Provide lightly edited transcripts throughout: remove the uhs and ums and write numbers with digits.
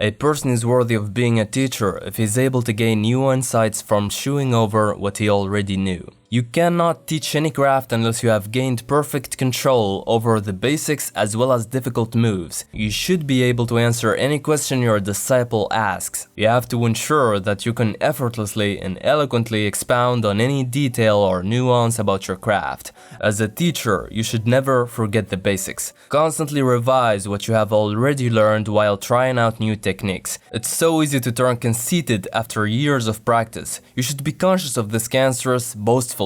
A person is worthy of being a teacher if he's able to gain new insights from chewing over what he already knew. You cannot teach any craft unless you have gained perfect control over the basics as well as difficult moves. You should be able to answer any question your disciple asks. You have to ensure that you can effortlessly and eloquently expound on any detail or nuance about your craft. As a teacher, you should never forget the basics. Constantly revise what you have already learned while trying out new techniques. It's so easy to turn conceited after years of practice. You should be conscious of this cancerous boastfulness.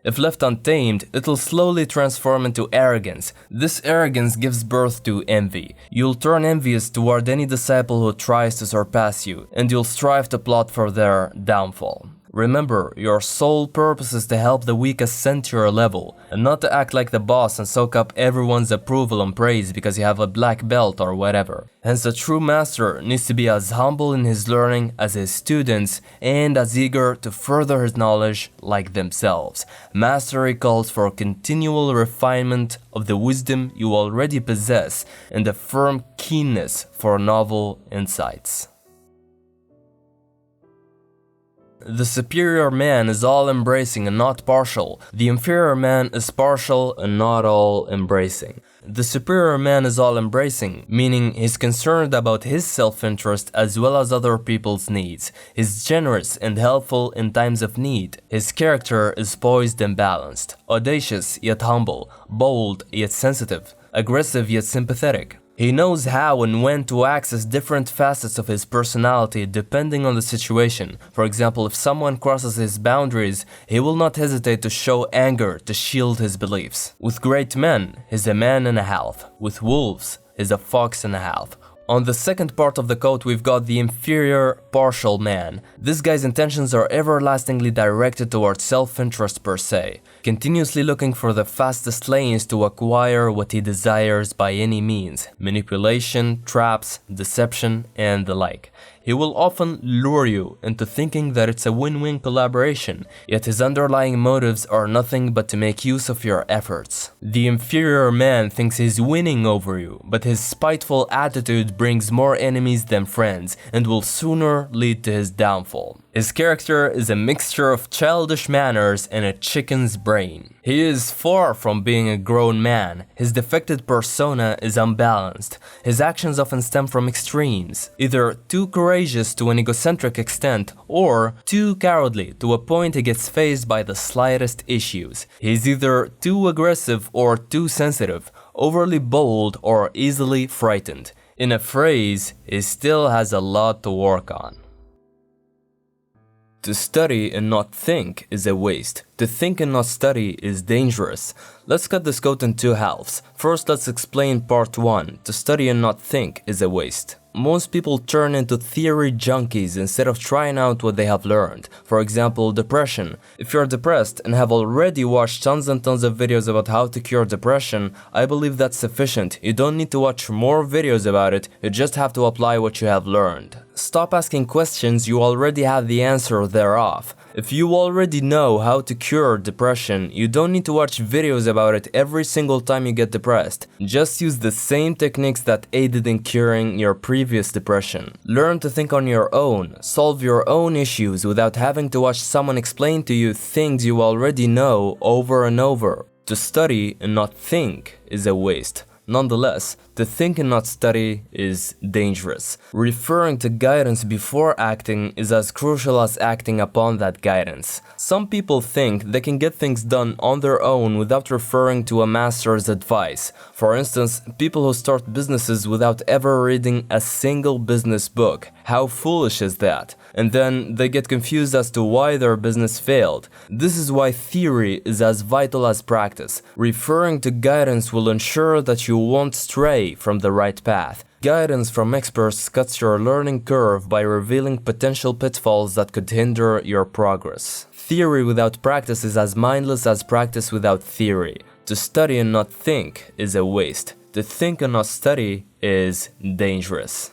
If left untamed, it'll slowly transform into arrogance. This arrogance gives birth to envy. You'll turn envious toward any disciple who tries to surpass you, and you'll strive to plot for their downfall. Remember, your sole purpose is to help the weak ascend to your level, and not to act like the boss and soak up everyone's approval and praise because you have a black belt or whatever. Hence, a true master needs to be as humble in his learning as his students and as eager to further his knowledge like themselves. Mastery calls for continual refinement of the wisdom you already possess and a firm keenness for novel insights. The superior man is all-embracing and not partial. The inferior man is partial and not all-embracing. The superior man is all-embracing, meaning he's concerned about his self-interest as well as other people's needs. He's generous and helpful in times of need. His character is poised and balanced, audacious yet humble, bold yet sensitive, aggressive yet sympathetic. He knows how and when to access different facets of his personality depending on the situation. For example, if someone crosses his boundaries, he will not hesitate to show anger to shield his beliefs. With great men, he's a man and a half. With wolves, he's a fox and a half. On the second part of the quote, we've got the inferior, partial man. This guy's intentions are everlastingly directed towards self-interest per se, continuously looking for the fastest lanes to acquire what he desires by any means, manipulation, traps, deception, and the like. He will often lure you into thinking that it's a win-win collaboration, yet his underlying motives are nothing but to make use of your efforts. The inferior man thinks he's winning over you, but his spiteful attitude brings more enemies than friends and will sooner lead to his downfall. His character is a mixture of childish manners and a chicken's brain. He is far from being a grown man. His defected persona is unbalanced. His actions often stem from extremes, either too courageous to an egocentric extent or too cowardly to a point he gets fazed by the slightest issues. He's either too aggressive or too sensitive, overly bold or easily frightened. In a phrase, he still has a lot to work on. To study and not think is a waste. To think and not study is dangerous. Let's cut this quote in two halves. First, let's explain part 1. To study and not think is a waste. Most people turn into theory junkies instead of trying out what they have learned. For example, depression. If you're depressed and have already watched tons and tons of videos about how to cure depression, I believe that's sufficient. You don't need to watch more videos about it, you just have to apply what you have learned. Stop asking questions you already have the answer thereof. If you already know how to cure depression, you don't need to watch videos about it every single time you get depressed. Just use the same techniques that aided in curing your previous depression. Learn to think on your own, solve your own issues without having to watch someone explain to you things you already know over and over. To study and not think is a waste. Nonetheless, to think and not study is dangerous. Referring to guidance before acting is as crucial as acting upon that guidance. Some people think they can get things done on their own without referring to a master's advice. For instance, people who start businesses without ever reading a single business book. How foolish is that? And then they get confused as to why their business failed. This is why theory is as vital as practice. Referring to guidance will ensure that you won't stray from the right path. Guidance from experts cuts your learning curve by revealing potential pitfalls that could hinder your progress. Theory without practice is as mindless as practice without theory. To study and not think is a waste. To think and not study is dangerous.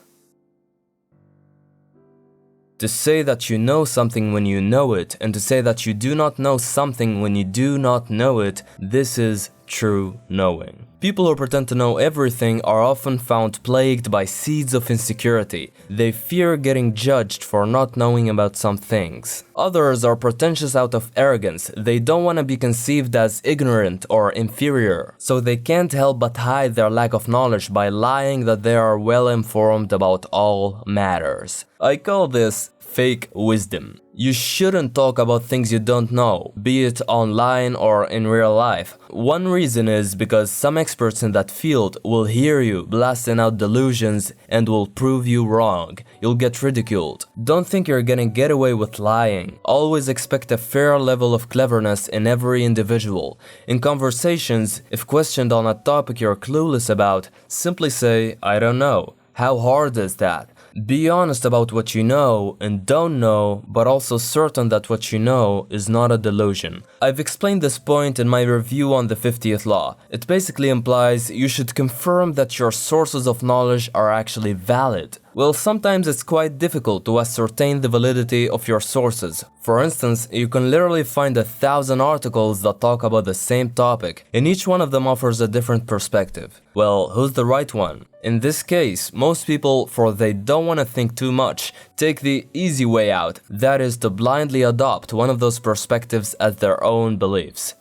To say that you know something when you know it, and to say that you do not know something when you do not know it, this is true knowing. People who pretend to know everything are often found plagued by seeds of insecurity. They fear getting judged for not knowing about some things. Others are pretentious out of arrogance. They don't want to be conceived as ignorant or inferior, so they can't help but hide their lack of knowledge by lying that they are well informed about all matters. I call this fake wisdom. You shouldn't talk about things you don't know, be it online or in real life. One reason is because some experts in that field will hear you blasting out delusions and will prove you wrong. You'll get ridiculed. Don't think you're gonna get away with lying. Always expect a fair level of cleverness in every individual. In conversations, if questioned on a topic you're clueless about, simply say, "I don't know." How hard is that? Be honest about what you know and don't know, but also certain that what you know is not a delusion. I've explained this point in my review on the 50th law. It basically implies you should confirm that your sources of knowledge are actually valid. Well, sometimes it's quite difficult to ascertain the validity of your sources. For instance, you can literally find 1,000 articles that talk about the same topic, and each one of them offers a different perspective. Well, who's the right one? In this case, most people, for they don't want to think too much, take the easy way out, that is to blindly adopt one of those perspectives as their own beliefs.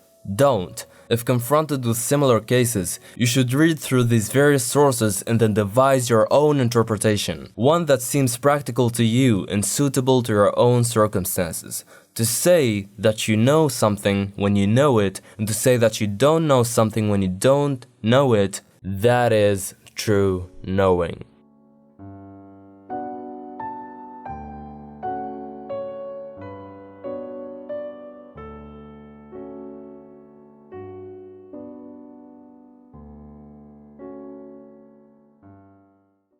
Don't. If confronted with similar cases, you should read through these various sources and then devise your own interpretation, one that seems practical to you and suitable to your own circumstances. To say that you know something when you know it, and to say that you don't know something when you don't know it, that is true knowing.